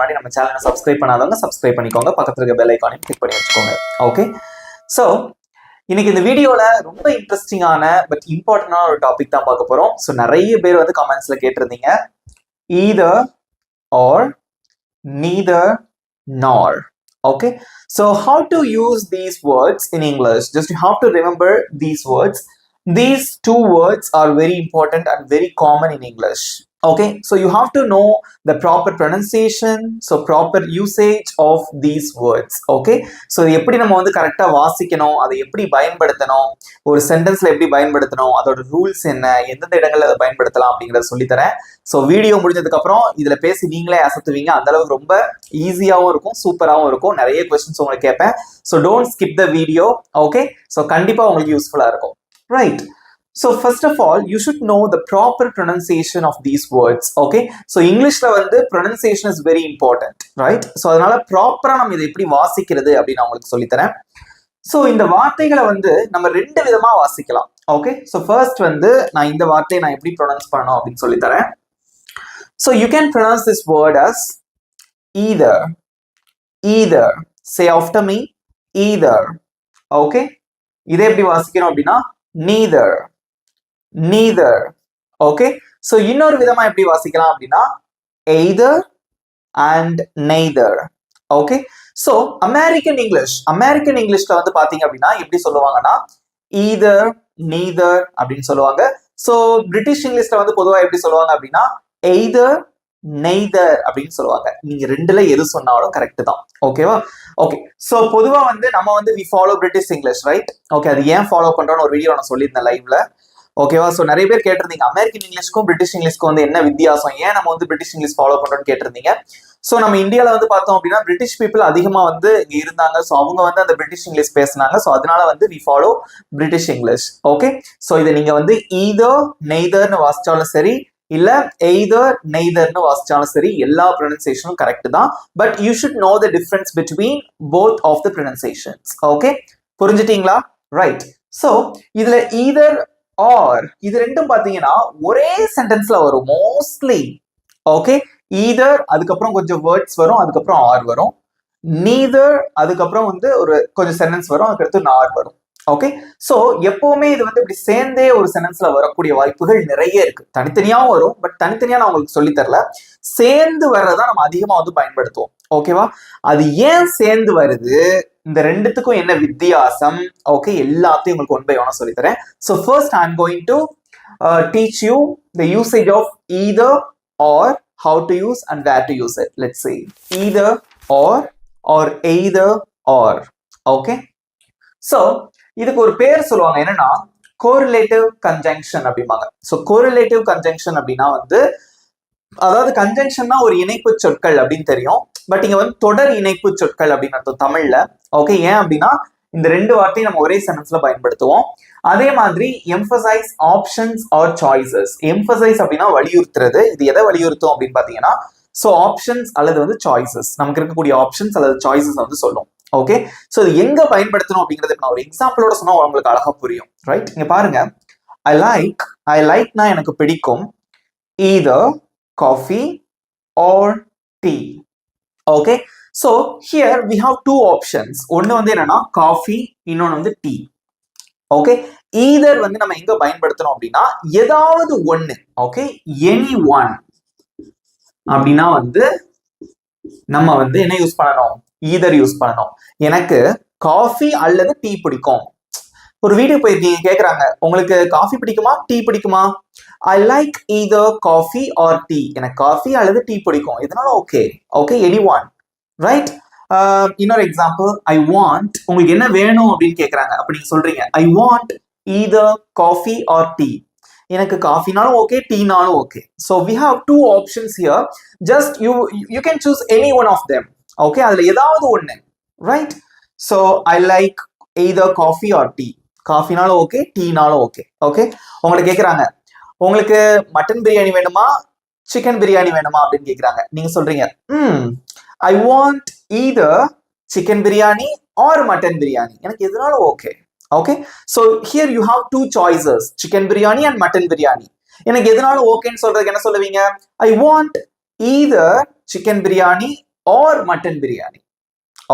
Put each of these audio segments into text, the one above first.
முன்னாடி நம்ம சேனலை சப்ஸ்கிரைப் பண்ணாதவங்க சப்ஸ்கிரைப் பண்ணிக்கோங்க, பக்கத்துல இருக்க பெல் ஐகானையும் கிளிக் பண்ணி வச்சுக்கோங்க. ஓகே, ஸோ இன்னைக்கு இந்த வீடியோல ரொம்ப இன்ட்ரெஸ்டிங்கான பட் இம்பார்ட்டன்டான ஒரு டாபிக் தான் பார்க்க போறோம். ஸோ நிறைய பேர் வந்து கமெண்ட்ஸ்ல கேட்டிருந்தீங்க either or, neither nor. Okay, so how to use these words in English? Just you have to remember these words. These two words are very important and very common in English. Okay, so you have to know the proper pronunciation, so proper usage of these words. Okay, so எப்படி நம்ம வந்து கரெக்டா வாசிக்கணும், அதை எப்படி பயன்படுத்தணும், ஒரு சென்டென்ஸ்ல எப்படி பயன்படுத்தணும், அதோட ரூல்ஸ் என்ன, எந்தெந்த இடங்கள்ல அதை பயன்படுத்தலாம் அப்படிங்கறத சொல்லித்தரேன். ஸோ வீடியோ முடிஞ்சதுக்கு அப்புறம் இதுல பேசி நீங்களே அசத்துவீங்க. அந்த அளவுக்கு ரொம்ப ஈஸியாகவும் இருக்கும், சூப்பராகவும் இருக்கும். நிறைய கொஸ்டின்ஸ் உங்களுக்கு கேட்பேன். So don't skip the video. Okay, so கண்டிப்பா உங்களுக்கு யூஸ்ஃபுல்லா இருக்கும். Right, so first of all you should know the proper pronunciation of these words. Okay, so englishல வந்து pronunciation is very important, right? so அதனால ப்ராப்பரா நம்ம இதை எப்படி வாசிக்கிறது அப்படின்னு நான் உங்களுக்கு சொல்லி தரேன். so இந்த வார்த்தைகளை வந்து நம்ம ரெண்டு விதமா வாசிக்கலாம். ஓகே, so first வந்து நான் இந்த வார்த்தையை நான் எப்படி ப்ரொனவுன்ஸ் பண்ணணும் அப்படின்னு சொல்லி தரேன். so you can pronounce this word as either. either, say after me, either. okay, இதை எப்படி வாசிக்கணும் அப்படின்னா neither. neither. okay, so இன்னொரு விதமா எப்படி வாசிக்கலாம் அப்படின்னா either and neither. okay, so American Englishல வந்து பாத்தீங்க அப்படின்னா எப்படி சொல்லுவாங்கன்னா either, neither அப்படின்னு சொல்லுவாங்க. so British Englishல வந்து பொதுவா எப்படி சொல்லுவாங்க அப்படின்னா either, neither அப்படின்னு சொல்லுவாங்க. நீங்க ரெண்டுல எது சொன்னாலும் கரெக்ட் தான். ஓகேவா? ஓகே, சோ பொதுவா வந்து நம்ம வந்து we follow British English, right? Okay, அது ஏன் ஃபாலோ பண்றோம்னு ஒரு வீடியோ நான் சொல்லியிருந்தேன் லைவ்ல. ஓகேவா? ஸோ நிறைய பேர் கேட்டிருந்தீங்க அமெரிக்கன் இங்கிலீஷ்க்கும் பிரிட்டிஷ் இங்கிலீஷ்க்கும் வந்து என்ன வித்தியாசம், ஏன் நம்ம வந்து பிரிட்டிஷ் இங்கிலீஷ் ஃபாலோ பண்றோம்னு கேட்டிருந்தீங்க. ஸோ நம்ம இந்தியாவில் வந்து பார்த்தோம் அப்படின்னா பிரிட்டிஷ் பீப்புள் அதிகமாக வந்து இங்கே இருந்தாங்க. ஸோ அவங்க வந்து அந்த பிரிட்டிஷ் இங்கிலீஷ் பேசினாங்க. ஸோ அதனால வந்து we follow British English. Okay, so இதை நீங்க வந்து either, neitherன்னு வாசிச்சாலும் சரி, இல்ல either, neitherன்னு வாசிச்சாலும் சரி, எல்லா ப்ரொனன்சியேஷனும் கரெக்ட் தான். But you should know the difference between both of the pronunciations. Okay, புரிஞ்சுட்டீங்களா? ரைட், ஸோ இதுல either or இது ரெண்டும் பாத்தீங்கன்னா ஒரே சென்டென்ஸ்ல வரும் மோஸ்ட்லி. ஓகே, either அதுக்கப்புறம் கொஞ்சம் வேர்ட்ஸ் வரும், அதுக்கப்புறம் ஆர் வரும். neither அதுக்கப்புறம் வந்து ஒரு கொஞ்சம் சென்டென்ஸ் வரும், அதுக்கடுத்து நார் வரும். ஓகே, சோ எப்பவுமே இது வந்து இப்படி சேர்ந்தே ஒரு சென்டென்ஸ்ல வரக்கூடிய வாய்ப்புகள் நிறைய இருக்கு. தனித்தனியாவும் வரும், பட் தனித்தனியா நான் உங்களுக்கு சொல்லி தரல. சேர்ந்து வர்றதா நம்ம அதிகமா வந்து பயன்படுத்துவோம். ஓகேவா? அது ஏன் சேர்ந்து வருது, இந்த ரெண்டுத்துக்கும் என்ன வித்தியாசம், ஓகே, எல்லாத்தையும் உங்களுக்கு ஒன் பை ஒன்னா சொல்லி தரேன். So first I am going to teach you the usage of either or, how to use and where to use it. Let's see, either or either or. okay, so இதுக்கு ஒரு பேர் சொல்லுவாங்க, என்னன்னா correlative conjunction அப்படிம்பாங்க. So correlative conjunction அப்படின்னா வந்து அதாவது கன்ஜங்ஷன்னா ஒரு இணைப்பு சொற்கள் அப்படின்னு தெரியும். பட் இங்க வந்து தொடர் இணைப்பு சொற்கள் அப்படின்னு அர்த்தம் தமிழ்ல. ஓகே, ஏன் அப்படின்னா இந்த ரெண்டு வார்த்தையும் நம்ம ஒரே சென்டென்ஸ்ல பயன்படுத்துவோம். அதே மாதிரி emphasise, options are choices. Emphasise அப்படின்னா வலியுறுத்துறது. இது எதை வலியுறுத்தும் அப்படின்னு பாத்தீங்கன்னா ஸோ ஆப்ஷன்ஸ் அல்லது வந்து சாய்ஸஸ், நமக்கு இருக்கக்கூடிய ஆப்ஷன்ஸ் அல்லது சாய்ஸஸ் வந்து சொல்லும். ஓகே, ஸோ இது எங்க பயன்படுத்தணும் அப்படிங்கறது நான் ஒரு எக்ஸாம்பிளோட சொன்னா உங்களுக்கு அழகா புரியும். ரைட், இங்க பாருங்க, ஐ லைக்னா எனக்கு பிடிக்கும், either coffee or tea. okay, so here we have two options. ஒன்னு வந்து என்னன்னா coffee, இன்னொன்னு வந்து tea. okay, either வந்து நம்ம எங்க பயன்படுத்தணும் அப்படின்னா ஏதாவது ஒன்னு. okay, any one அப்படின்னா வந்து நம்ம வந்து என்ன யூஸ் பண்ணணும், either யூஸ் பண்ணணும். எனக்கு காஃபி அல்லது டீ பிடிக்கும். ஒரு வீடியோ போயிருக்கீங்க, கேக்குறாங்க உங்களுக்கு காஃபி பிடிக்குமா டீ பிடிக்குமா? I like either coffee or tea. எனக்கு காஃபி அல்லது டீ பிடிக்கும், இதனால okay. Okay, any one. Right, இன்னொரு எக்ஸாம்பிள், ஐ வாண்ட், உங்களுக்கு என்ன வேணும் அப்படின்னு கேக்குறாங்க. அப்ப நீங்க சொல்றீங்க I want either coffee or tea. எனக்கு காஃபினாலும் ஓகே, டீனாலும் okay. So we have two options here. Just you can choose any one of them. Okay, அதுல ஏதாவது ஒண்ணு. Right, so I like either coffee or tea. காஃபினாலும் okay, டீனாலும் okay. Okay, உங்களை கேட்குறாங்க உங்களுக்கு மட்டன் பிரியாணி வேணுமா சிக்கன் பிரியாணி வேணுமா அப்படின்னு கேட்குறாங்க. நீங்க சொல்றீங்க I want either chicken biryani or mutton biryani. எனக்கு எதுனாலும் okay. Okay, so here you have two choices, chicken biryani and mutton biryani. எனக்கு எதுனாலும் ஓகேன்னு சொல்றதுக்கு என்ன சொல்லுவீங்க? I want either chicken biryani or mutton biryani.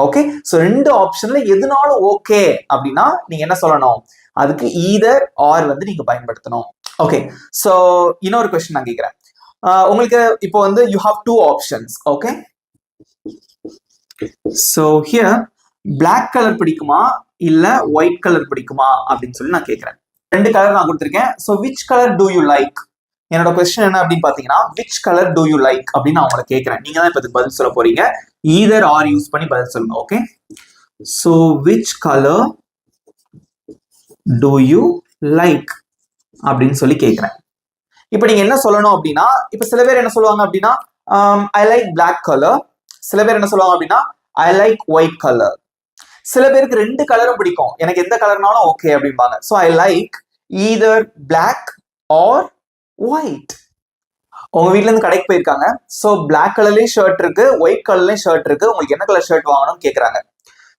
Okay, so ரெண்டு ஆப்ஷன்ல எதுனாலும் ஓகே அப்படின்னா நீங்க என்ன சொல்லணும், அதுக்கு ஈதர் ஆர் வந்து நீங்க பயன்படுத்தணும். ஓகே, ஸோ இன்னொரு கொஸ்டின் நான் கேட்கிறேன். உங்களுக்கு இப்போ வந்து you have two options. Okay, so here black colour பிடிக்குமா இல்ல ஒயிட் கலர் பிடிக்குமா அப்படின்னு சொல்லி நான் கேட்கிறேன். ரெண்டு கலர் நான் கொடுத்துருக்கேன். So which colour do you like? என்னோட கொஸ்டின் என்ன அப்படின்னு பாத்தீங்கன்னா, which colour do you like அப்படின்னு நான் உங்களை கேட்கிறேன். நீங்க தான் இப்ப இதுக்கு பதில் சொல்ல போறீங்க. ஈதர் ஆர் யூஸ் பண்ணி பதில் சொல்லுங்க. Okay, so which colour do you like அப்படின்னு சொல்லி கேட்கிறேன். இப்ப நீங்க என்ன சொல்லணும் அப்படின்னா, இப்ப சில பேர் என்ன சொல்லுவாங்க அப்படின்னா, ஐ லைக் பிளாக் கலர். சில பேர் என்ன சொல்லுவாங்க அப்படின்னா, ஐ லைக் ஒயிட் கலர். சில பேருக்கு ரெண்டு கலரும் பிடிக்கும், எனக்கு எந்த கலர்னாலும் ஓகே அப்படிம்பாங்க. So I like either black or white. உங்க வீட்ல இருந்து கடைக்கு போயிருக்காங்க. ஸோ பிளாக் கலர்லயும் ஷர்ட் இருக்கு, ஒயிட் கலர்லயும் ஷர்ட் இருக்கு. உங்களுக்கு என்ன கலர் ஷர்ட் வாங்கணும்னு கேக்குறாங்க.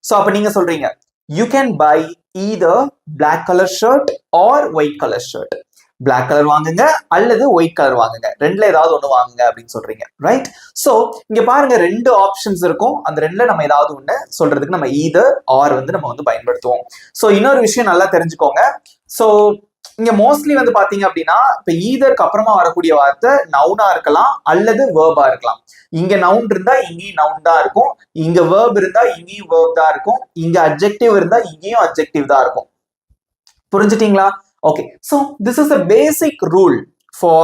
ஸோ அப்ப நீங்க சொல்றீங்க, you can buy either black colour shirt or white colour shirt. Black colour வாங்குங்க அல்லது ஒயிட் கலர் வாங்குங்க, ரெண்டுல ஏதாவது ஒண்ணு வாங்குங்க அப்படின்னு சொல்றீங்க. ரைட்? சோ இங்க பாருங்க, ரெண்டு ஆப்ஷன்ஸ் இருக்கும். அந்த ரெண்டுல நம்ம ஏதாவது ஒண்ணு சொல்றதுக்கு நம்ம ஈதர் ஆர் வந்து நம்ம வந்து பயன்படுத்துவோம். சோ இன்னொரு விஷயம் நல்லா தெரிஞ்சுக்கோங்க. சோ இங்க மோஸ்ட்லி வந்து பாத்தீங்க அப்படின்னா, இப்ப ஈதருக்கு அப்புறமா வரக்கூடிய வார்த்தை நவுனா இருக்கலாம் அல்லது வேர்பா இருக்கலாம். இங்க நவுன் இருந்தா இங்கேயும் நவுன் தான் இருக்கும், இங்க வேர்ப் இருந்தா இங்கேயும் வேர்ப் தான் இருக்கும், இங்க அட்ஜெக்டிவ் இருந்தா இங்கேயும் அட்ஜெக்டிவ் தான் இருக்கும். புரிஞ்சுட்டீங்களா? Okay, so this is a basic rule for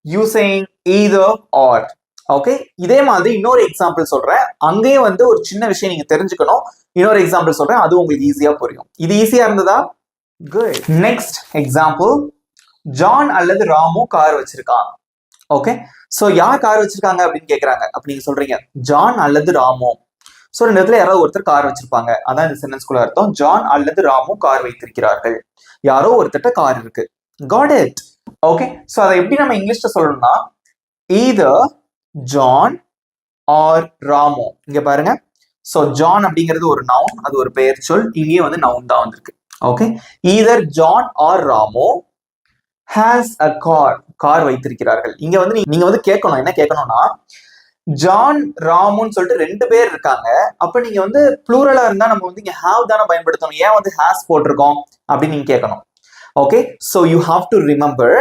using either or. Okay, இதே மாதிரி இன்னொரு எக்ஸாம்பிள் சொல்றேன். அங்கேயே வந்து ஒரு சின்ன விஷயம் நீங்க தெரிஞ்சுக்கணும். இன்னொரு எக்ஸாம்பிள் சொல்றேன், அது உங்களுக்கு ஈஸியா புரியும். இது ஈஸியா இருந்ததா? Good. Next example, ஜான் அல்லது ராமு கார் வச்சிருக்கான். ஓகே, சோ யார் கார் வச்சிருக்காங்க அப்படின்னு கேக்குறாங்க. அப்ப நீங்க சொல்றீங்க ஜான் அல்லது ராமு. சோ இந்த இடத்துல யாராவது ஒருத்தர் கார் வச்சிருப்பாங்க, அதான் இந்த சென்டென்ஸ்குள்ள அர்த்தம். ஜான் அல்லது ராமு கார் வைத்திருக்கிறார்கள். யாரோ ஒருத்தட்ட கார் இருக்கு. Got it? ஓகே, சோ அதை எப்படி நம்ம இங்கிலீஷ்ல சொல்லணும்னா, either ஜான் ஆர் ராமு. இங்க பாருங்க, சோ ஜான் அப்படிங்கிறது ஒரு நவுன், அது ஒரு பெயர் சொல். இங்கேயும் வந்து நவுன் தான் வந்திருக்கு. Okay, either John or Ramu has a car. Car வைத்திருக்கிறார்கள். இங்க வந்து நீங்க வந்து கேட்கணும், என்ன கேட்கணும்னா, ஜான் ராமுன்னு சொல்லிட்டு ரெண்டு பேர் இருக்காங்க. அப்ப நீங்க வந்து ப்ளூரலா இருந்தா நம்ம வந்து இங்க ஹாவ் தானே பயன்படுத்தணும், ஏன் வந்து ஹேஸ் போட்டிருக்கோம் அப்படின்னு நீங்க கேட்கணும். Okay, so you have to remember,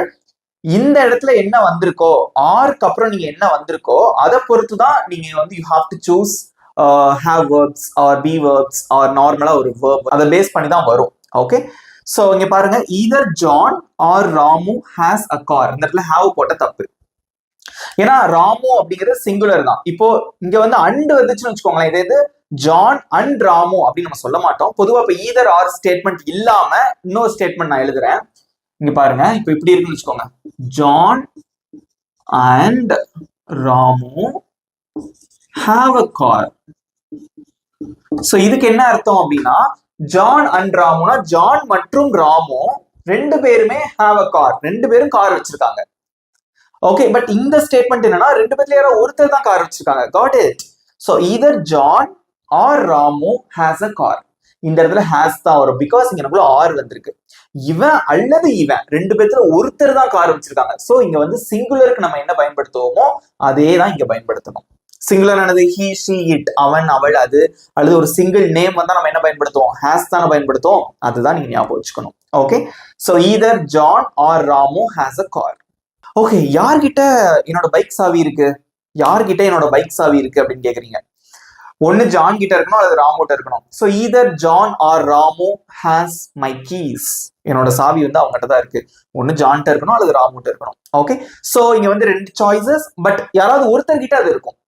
இந்த இடத்துல என்ன வந்திருக்கோ, ஆர்க்கு அப்புறம் நீங்க என்ன வந்திருக்கோ அதை பொறுத்து தான் நீங்க வந்து you have to choose have verbs or be verbs or நார்மலா ஒரு வேர்ப், அதை பேஸ் பண்ணி தான் வரும். ஓகே, சோ இங்க பாருங்க, either John or Ramu has a car. இந்த இடத்துல ஹேவ் போட்ட தப்பு, ஏன்னா ராமு அப்படிங்கிறது சிங்குலர் தான். இப்போ இங்க வந்து அண்ட் வந்துச்சுன்னு வச்சுக்கோங்களேன், இதே இது ஜான் அண்ட் ராமு அப்படின்னு நம்ம சொல்ல மாட்டோம். பொதுவா இப்ப ஈதர் ஆர் ஸ்டேட்மெண்ட் இல்லாம இன்னொரு ஸ்டேட்மெண்ட் நான் எழுதுறேன். இங்க பாருங்க, இப்ப இப்படி இருக்குன்னு வச்சுக்கோங்க, John and Ramu have a car. So இதுக்கு என்ன அர்த்தம் அப்படின்னா, ஜான் அண்ட் ராமுனா ஜான் மற்றும் ராமு ரெண்டு பேருமே ஹாவ் அ கார், ரெண்டு பேரும் கார் வச்சிருக்காங்க. ஓகே, பட் இந்த ஸ்டேட்மெண்ட் என்னன்னா, ரெண்டு பேர்ல யாரோ ஒருத்தர் தான் கார் வச்சிருக்காங்க. Got it? So either John or Ramu has a car. இந்த இடத்துல ஹேஸ் தான் வரும், பிகாஸ் இங்க நம்மள ஆர் வந்திருக்கு. இவன் அல்லது இவன் ரெண்டு பேர்த்துல ஒருத்தர் தான் கார் வச்சிருக்காங்க. சோ இங்க வந்து சிங்குலருக்கு நம்ம என்ன பயன்படுத்துவோமோ அதே தான் இங்க பயன்படுத்தணும். சிங்குலர் ஆனது ஹி ஷி இட், அவன் அவள் அது, அல்லது ஒரு சிங்கிள் நேம் வந்தா நம்ம என்ன பயன்படுத்துவோம், ஹேஸ் தானே பயன்படுத்துவோம். அதுதான் நீங்க ஞாபகம் வச்சுக்கணும். Okay, so either John or Ramu has a car. Okay, யார்கிட்ட என்னோட பைக் சாவி இருக்கு, யார்கிட்ட என்னோட பைக் சாவி இருக்கு அப்படின்னு கேக்குறீங்க. ஒன்னு ஜான் கிட்ட இருக்கணும் அல்லது ராமு கிட்ட இருக்கணும். So either John or Ramu has my keys. என்னோட சாவி வந்து அவங்ககிட்ட தான் இருக்கு. ஒன்னு ஜான் கிட்ட இருக்கணும் அல்லது ராமு கிட்ட இருக்கணும். ஓகே, சோ இங்க வந்து ரெண்டு சாய்ஸஸ், பட் யாராவது ஒருத்தர் கிட்ட அது இருக்கும்.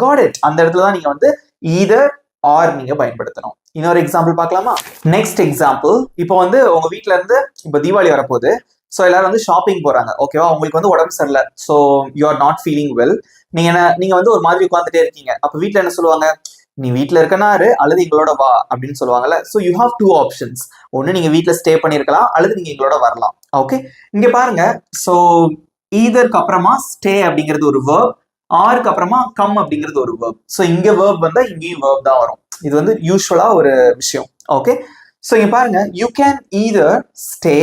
Got it? அந்த இடத்துல தான் நீங்க வந்து ஈதர் ஆர் நீங்க பயன்படுத்தணும். இன்னொரு எக்ஸாம்பிள் பார்க்கலாமா? நெக்ஸ்ட் எக்ஸாம்பிள், இப்போ வந்து உங்க வீட்ல இருந்து இப்போ தீபாவளி வரப்போகுது. ஸோ எல்லாரும் வந்து ஷாப்பிங் போறாங்க. ஓகேவா, உங்களுக்கு வந்து உடம்பு சரியில்லை, so you are not feeling well. நீங்க வந்து ஒரு மாதிரி உட்காந்துட்டே இருக்கீங்க. அப்ப வீட்டுல என்ன சொல்லுவாங்க, நீ வீட்டுல இருக்கனாரு அல்லது எங்களோட வா அப்படின்னு சொல்லுவாங்கல்ல. So you have two options, ஒன்னு நீங்க வீட்டுல ஸ்டே பண்ணிருக்கலாம் அல்லது நீங்க எங்களோட வரலாம். ஓகே, இங்க பாருங்க, ஸோ ஈதருக்கு அப்புறமா ஸ்டே அப்படிங்கிறது ஒரு வேர்ப், ஆருக்கு அப்புறமா கம் அப்படிங்கிறது ஒரு வேர்ப். ஸோ இங்க வேர்ப் வந்தா இங்கேயும் வேர்ப் தான் வரும். இது வந்து யூஸ்வலா ஒரு விஷயம். ஓகே, ஸோ இங்க பாருங்க, you can either stay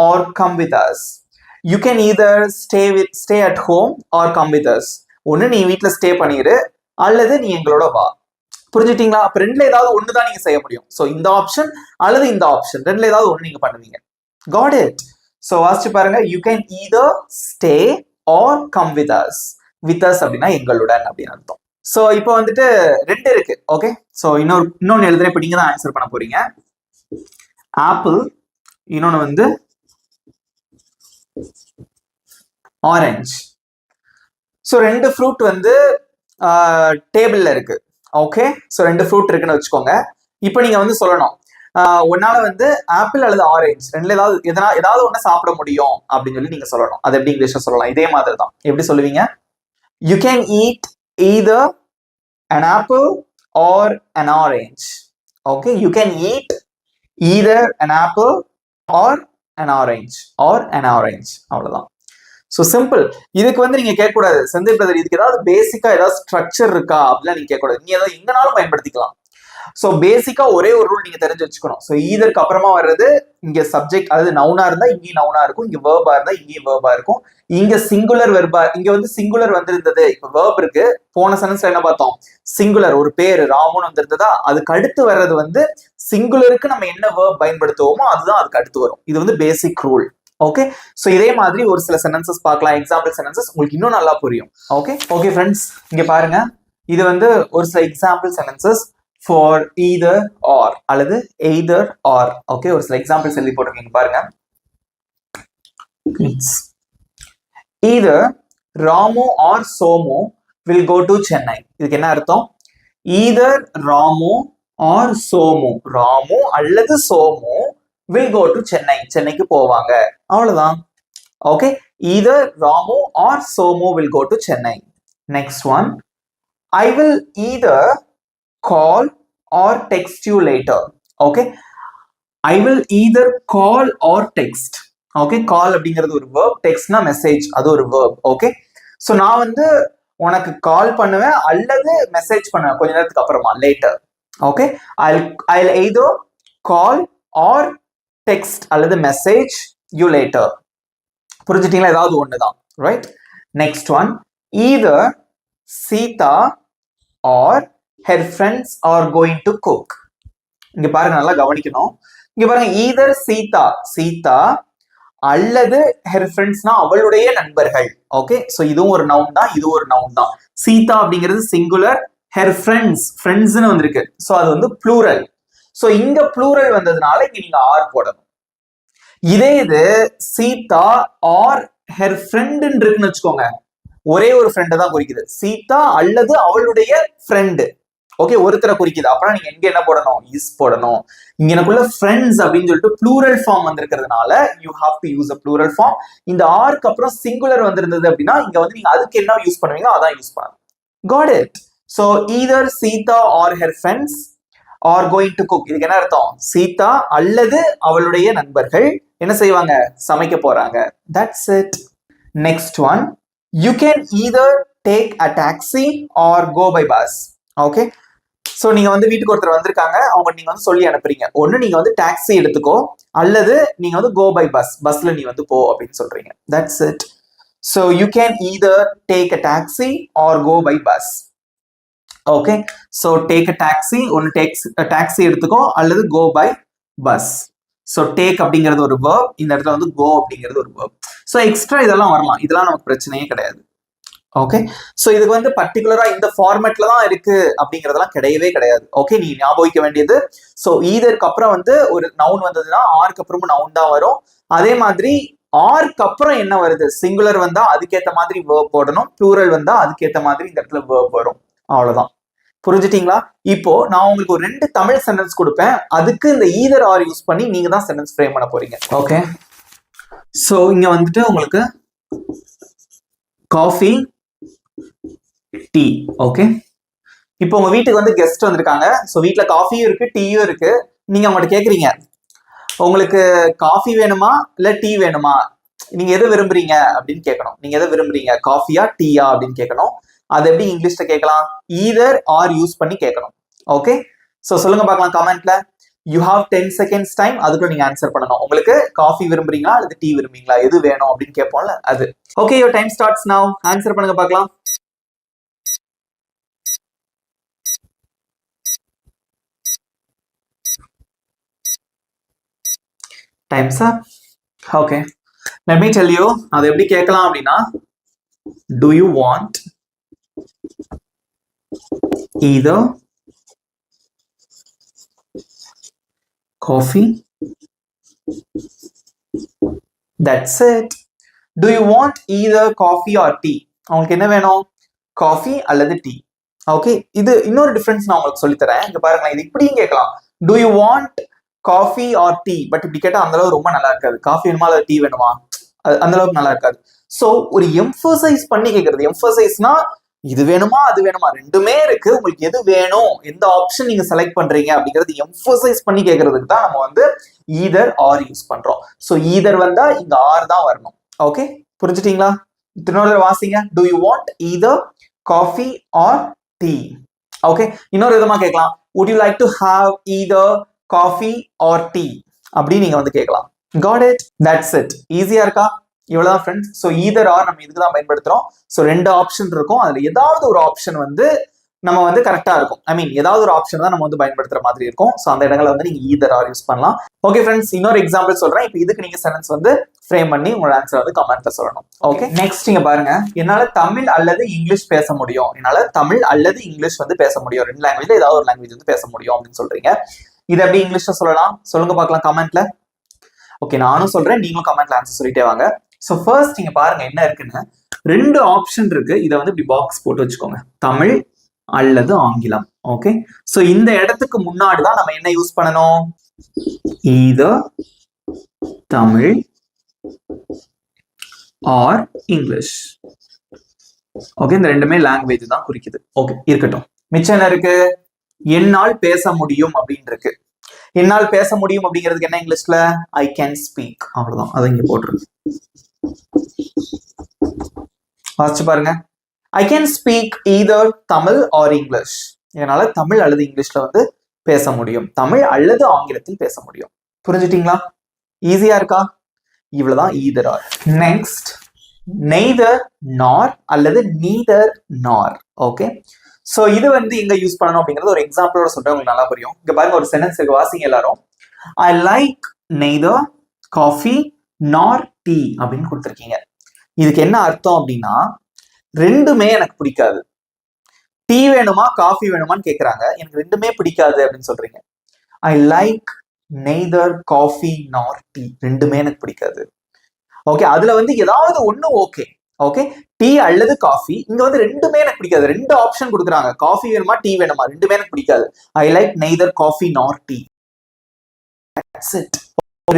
or come with us. You can either stay at home or come with us. ஒன்னு நீ வீட்ல ஸ்டே பண்ணிரு அல்லது நீ எங்களோட வா. புரிஞ்சுட்டீங்களா? அப்ப ரெண்டுல ஏதாவது ஒண்ணுதான் நீங்க செய்ய முடியும். சோ இந்த ஆப்ஷன் அல்லது இந்த ஆப்ஷன் ரெண்டுல ஏதாவது ஒண்ணு நீங்க பண்ணுவீங்க. Got it? So வாசிச்சு பாருங்க. You can either stay or come with us. With us அப்படின்னா எங்களுடன் அப்படின்னு அர்த்தம். சோ இப்போ வந்துட்டு ரெண்டு இருக்கு. ஓகே, சோ இன்னொன்னு எழுதுறேன். இப்ப நீங்க தான் ஆன்சர் பண்ண போறீங்க. ஆப்பிள், இன்னொன்னு வந்து ஆரஞ்சு. ஸோ ரெண்டு ஃப்ரூட் வந்து டேபிள்ல இருக்கு. ஓகே, ஸோ ரெண்டு ஃப்ரூட் இருக்குன்னு வச்சுக்கோங்க. இப்போ நீங்க வந்து சொல்லணும், உன்னால வந்து ஆப்பிள் அல்லது ஆரஞ்சு ரெண்டுல ஏதாவது ஒண்ணு சாப்பிட முடியும் அப்படின்னு சொல்லி நீங்க சொல்லணும். அது எப்படி இங்கிலீஷ்ல சொல்லலாம்? இதே மாதிரி தான். எப்படி சொல்லுவீங்க? You can eat either an apple or an orange. Okay, you can eat either an apple or an orange or an orange. அவ்வளவுதான். So simple. இதுக்கு வந்து நீங்க கேட்கக்கூடாது செந்தில் பிரதர் இதுக்கு ஏதாவது பேசிக்கா ஏதாவது ஸ்ட்ரக்சர் இருக்கா அப்படிலாம் நீங்க கேட்கக்கூடாது. நீங்க ஏதாவது எங்கனாலும் பயன்படுத்திக்கலாம். ஸோ பேசிக்கா ஒரே ஒரு ரூல் நீங்க தெரிஞ்சு வச்சுக்கணும். ஸோ ஈதருக்கு அப்புறமா வர்றது இங்க சப்ஜெக்ட், அதாவது நவுனா இருந்தா இங்கேயும் நவுனா இருக்கும், இங்க வேர்பா இருந்தா இங்கேயும் வேர்பா இருக்கும். இங்க சிங்குலர் வெர்பா, இங்க வந்து சிங்குலர் வந்திருந்தது. இப்ப வேர்ப் இருக்கு. போன சென்டென்ஸ்ல என்ன பார்த்தோம்? சிங்குலர் ஒரு பேரு ராமுன்னு வந்திருந்ததா, அதுக்கு அடுத்து வர்றது வந்து சிங்குலருக்கு நம்ம என்ன வேர்ப் பயன்படுத்துவோமோ அதுதான் அதுக்கு அடுத்து வரும். இது வந்து பேசிக் ரூல். ஓகே, சோ இதே மாதிரி ஒரு சில சென்டென்சஸ் பார்க்கலாம். எக்ஸாம்பிள் சென்டென்சஸ் உங்களுக்கு இன்னும் நல்லா புரியும். ஓகே ஓகே ஃப்ரெண்ட்ஸ், இங்க பாருங்க. இது வந்து ஒரு சில example sentences for either or அல்லது either or. ஓகே, ஒரு சில எக்ஸாம்பிள்ஸ் எழுதி போட்டிருக்கீங்க பாருங்க. either Ramu or Somu will go to Chennai. இதுக்கு என்ன அர்த்தம்? either Ramu or Somu, Ramu அல்லது Somu will go to Chennai, சென்னைக்கு போவாங்க. அவ்வளவுதான். Okay, either Ramu or Somu will go to Chennai. Next one, I will either call or text you later. Okay, I will either call or text. Okay, call அப்படிங்கிறது ஒரு verb, textனா message, அது ஒரு verb. Okay, so நான் வந்து உனக்கு கால் பண்ணுவேன் அல்லது message பண்ணுவேன் கொஞ்ச நேரத்துக்கு அப்புறமா, later. Okay, I'll either call or text அல்லது மெசேஜ் you later. புரிஞ்சுட்டீங்களா? ஏதாவது ஒண்ணுதான். Right. Next one, either Sita or her friends are going to cook. இங்க பாருங்க, நல்லா கவனிக்கணும். இங்க பாருங்க, either சீதா அல்லது her friendsனா அவளுடைய நண்பர்கள். ஓகே, சோ இதுவும் ஒரு நவுன் தான், இதுவும் ஒரு நவுன் தான். சீதா அப்படிங்கிறது சிங்குலர், her friendsனு வந்திருக்கு. சோ அது வந்து ப்ளூரல். சோ இங்க ப்ளூரல் வந்ததுனால இங்க நீங்க ஆர் போடணும். இதே இது சீதா ஆர் her friend இருக்குன்னு வச்சுக்கோங்க, ஒரே ஒரு ஃப்ரெண்டை தான் குறிக்குது. சீதா அல்லது அவளுடைய ஃப்ரெண்டு. ஓகே, ஒருத்தரை குறிக்குது. அப்புறம் நீங்க எங்க என்ன போடணும்? இஸ் போடணும். இங்க எனக்குள்ள ஃப்ரெண்ட்ஸ் அப்படின்னு சொல்லிட்டு ப்ளூரல் ஃபார்ம் வந்திருக்கிறதுனால you have to use a plural form. இந்த ஆர்க்கு அப்புறம் சிங்குலர் வந்திருந்தது அப்படின்னா இங்க வந்து நீங்க அதுக்கு என்ன யூஸ் பண்ணுவீங்களோ அதான் யூஸ் பண்ணணும். Got it? So either Sita or her friends are going to cook. இதுக்கு என்ன அர்த்தம்? சீதா அல்லது அவளுடைய நண்பர்கள் என்ன செய்வாங்க? சமைக்க போறாங்க. That's it. Next one, you can either take a taxi or go by bus. Okay, so நீங்க வந்து வீட்டுக்கு ஒருத்தர் வந்திருக்காங்க, அவங்க நீங்க வந்து சொல்லி அனுப்புறீங்க. ஒண்ணு நீங்க வந்து டாக்ஸி எடுத்துக்கோ அல்லது நீங்க வந்து go by bus, பஸ்ல நீ வந்து போ அப்படின்னு சொல்றீங்க. That's it. So you can either take a taxi or go by bus. Okay, so take a taxi, ஒன்னு டாக்ஸி எடுத்துக்கோ அல்லது go by bus. So take அப்படிங்கிறது ஒரு verb, இந்த இடத்துல வந்து go அப்படிங்கிறது ஒரு verb. So எக்ஸ்ட்ரா இதெல்லாம் வரலாம், இதெல்லாம் நமக்கு பிரச்சனையே கிடையாது. ஓகே, சோ இதுக்கு வந்து பர்டிகுலரா இந்த ஃபார்மேட்ல தான் இருக்கு அப்படிங்கறதெல்லாம் கிடையவே கிடையாது. ஓகே, நீ ஞாபகம் வைக்க வேண்டியது, சோ ஈதருக்கு அப்புறம் வந்து ஒரு நவுன் வந்ததுன்னா ஆர்க்கு அப்புறமும் நவுன் தான் வரும். அதே மாதிரி ஆர்க்கு அப்புறம் என்ன வருது? சிங்குலர் வந்தா அதுக்கேற்ற மாதிரி வேர்ப் போடணும், ப்ளூரல் வந்தா அதுக்கேற்ற மாதிரி இந்த இடத்துல வேர்ப் வரும். அவ்வளவுதான். புரிஞ்சுட்டீங்களா? இப்போ நான் உங்களுக்கு ஒரு 2 தமிழ் சென்டென்ஸ் கொடுப்பேன், அதுக்கு இந்த ஈதர் ஆர் யூஸ் பண்ணி நீங்க தான் சென்டென்ஸ் ஃப்ரேம் பண்ண போறீங்க. ஓகே, சோ இங்க வந்துட்டு உங்களுக்கு காஃபி, டீ. ஓகே, இப்போ உங்க வீட்டுக்கு வந்து கெஸ்ட் வந்திருக்காங்க. சோ வீட்டுல காஃபியும் இருக்கு, டீயும் இருக்கு. நீங்க அவங்கள்ட்ட கேக்குறீங்க, உங்களுக்கு காஃபி வேணுமா இல்ல டீ வேணுமா, நீங்க எதை விரும்புறீங்க அப்படின்னு கேட்கணும். நீங்க எதை விரும்புறீங்க, காஃபியா டீயா அப்படின்னு கேட்கணும். அது எப்படி இங்கிலீஷ்ல கேட்கலாம்? ஈதர் ஆர் யூஸ் பண்ணி கேட்கணும். ஓகே, சோ சொல்லுங்க பார்க்கலாம் கமெண்ட்ல. யூ ஹாவ் 10 seconds டைம், அதுக்குள்ள நீங்க ஆன்சர் பண்ணணும். உங்களுக்கு காஃபி விரும்புறீங்களா அல்லது டீ விரும்புறீங்களா, எது வேணும் அப்படின்னு கேட்போம்ல அது. Okay, your time starts now. Answer பண்ணுங்க பார்க்கலாம். Times up. Okay, let me tell you அது எப்படி கேட்கலாம் அப்படின்னா, do you want either coffee, that's it. Do you want either coffee or tea? உங்களுக்கு என்ன வேணும், காஃபி அல்லது டீ. ஓகே, இது இன்னொரு டிஃபரன்ஸ் நான் உங்களுக்கு சொல்லி தரேன். இங்க பாருங்க, இது இப்படியும் கேட்கலாம், do you want coffee or tea, but இப்படி கேட்டா அந்த அளவு ரொம்ப நல்லா இருக்காது. காஃபி வேணுமா அல்லது டீ வேணுமா, அந்த அளவுக்கு நல்லா இருக்காது. சோ ஒரு எம்பசைஸ் பண்ணி கேட்கறது. எம்பசைஸ்னா இது வேணுமா அது வேணுமா, ரெண்டுமே இருக்கு, உங்களுக்கு எது வேணும், எந்த ஆப்ஷன் நீங்க செலக்ட் பண்றீங்க அப்படிங்கிறது எம்பசைஸ் பண்ணி கேட்கறதுக்கு தான் நம்ம வந்து ஈதர் ஆர் யூஸ் பண்றோம். சோ ஈதர் வந்தா இங்க ஆர் தான் வரணும். ஓகே, புரிஞ்சுட்டீங்களா? இன்னொரு வாசிங்க, do you want either coffee or tea? Okay, இன்னொரு விதமா கேட்கலாம், would you like to have either coffee or tea அப்படி நீங்க வந்து கேட்கலாம். got it, that's it. ஈஸியா இருக்கா? இவ்வளவுதான் ஃப்ரெண்ட்ஸ். ஸோ ஈதர் ஆர் நம்ம இதுக்கு தான் பயன்படுத்துறோம். ஸோ ரெண்டு ஆப்ஷன் இருக்கும், அதுல ஏதாவது ஒரு ஆப்ஷன் வந்து நம்ம வந்து கரெக்டா இருக்கும். ஐ மீன் ஏதாவது ஒரு ஆப்ஷன் தான் நம்ம வந்து பயன்படுத்துற மாதிரி இருக்கும். ஸோ அந்த இடங்களை வந்து நீங்க ஈதர் ஆர் யூஸ் பண்ணலாம். ஓகே ஃப்ரெண்ட்ஸ், இன்னொரு எக்ஸாம்பிள் சொல்றேன். இப்போ இதுக்கு நீங்க சென்டென்ஸ் வந்து ஃப்ரேம் பண்ணி உங்களோட ஆன்சர் வந்து கமெண்ட்ல சொல்லணும். ஓகே, நெக்ஸ்ட் நீங்க பாருங்க, என்னால தமிழ் அல்லது இங்கிலீஷ் பேச முடியும். என்னால தமிழ் அல்லது இங்கிலீஷ் வந்து பேச முடியும். ரெண்டு லாங்குவேஜ்ல ஏதாவது ஒரு லாங்குவேஜ் வந்து பேச முடியும் அப்படின்னு சொல்றீங்க. இது எப்படி இங்கிலீஷ்ல சொல்லலாம் சொல்லுங்க பார்க்கலாம் கமெண்ட்ல. ஓகே, நானும் சொல்றேன், நீங்களும் கமெண்ட்ல ஆன்சர் சொல்லிட்டே வாங்க. ஸோ ஃபர்ஸ்ட் நீங்க பாருங்க என்ன இருக்குன்னு, ரெண்டு ஆப்ஷன் இருக்கு. இதை வந்து இப்படி பாக்ஸ் போட்டு வச்சுக்கோங்க, தமிழ் அல்லது ஆங்கிலம். ஓகே, ஸோ இந்த இடத்துக்கு முன்னாடி தான் நம்ம என்ன யூஸ் பண்ணணும், either Tamil R English. Okay, இந்த ரெண்டுமே லாங்குவேஜ் தான் குறிக்குது. ஓகே, இருக்கட்டும். மிச்சம் என்ன இருக்கு, என்னால் பேச முடியும் அப்படின்னு இருக்கு. என்னால் பேச முடியும் அப்படிங்கிறதுக்கு என்ன இங்கிலீஷ்ல, ஐ கேன் ஸ்பீக். அவ்வளவுதான், அதை இங்க போட்டுருக்கு. வாசிச்சு பாருங்க, I can speak either Tamil R English. என்னால தமிழ் அல்லது இங்கிலீஷ்ல வந்து பேச முடியும், தமிழ் அல்லது ஆங்கிலத்தில் பேச முடியும். புரிஞ்சுட்டீங்களா? ஈஸியா இருக்கா? இவ்வளவுதான் either or. Next neither nor அல்லது neither nor. ஓகே, சோ இது வந்து எங்க யூஸ் பண்ணணும் அப்படிங்கிறது ஒரு எக்ஸாம்பிளோட சொல்றேன், உங்களுக்கு நல்லா புரியும். இங்க பாருங்க, ஒரு சென்டென்ஸ் இருக்கு, வாசிங்க எல்லாரும். I like neither coffee nor tea அப்படின்னு கொடுத்துருக்கீங்க. இதுக்கு என்ன அர்த்தம் அப்படின்னா, ரெண்டுமே எனக்கு பிடிக்காது. டீ வேணுமா காஃபி வேணுமான்னு கேக்குறாங்க, எனக்கு ரெண்டுமே பிடிக்காது அப்படின்னு சொல்றீங்க. I like neither coffee nor tea, ரெண்டுமே எனக்கு பிடிக்காது. ஓகே, அதுல வந்து ஏதாவது ஒண்ணு ஓகே. ஓகே, டீ அல்லது காஃபி, இங்க வந்து ரெண்டுமே எனக்கு பிடிக்காது. ரெண்டு ஆப்ஷன் கொடுக்குறாங்க, காஃபி வேணுமா டீ வேணுமா, ரெண்டுமே எனக்கு பிடிக்காது. I like neither coffee nor tea. That's it.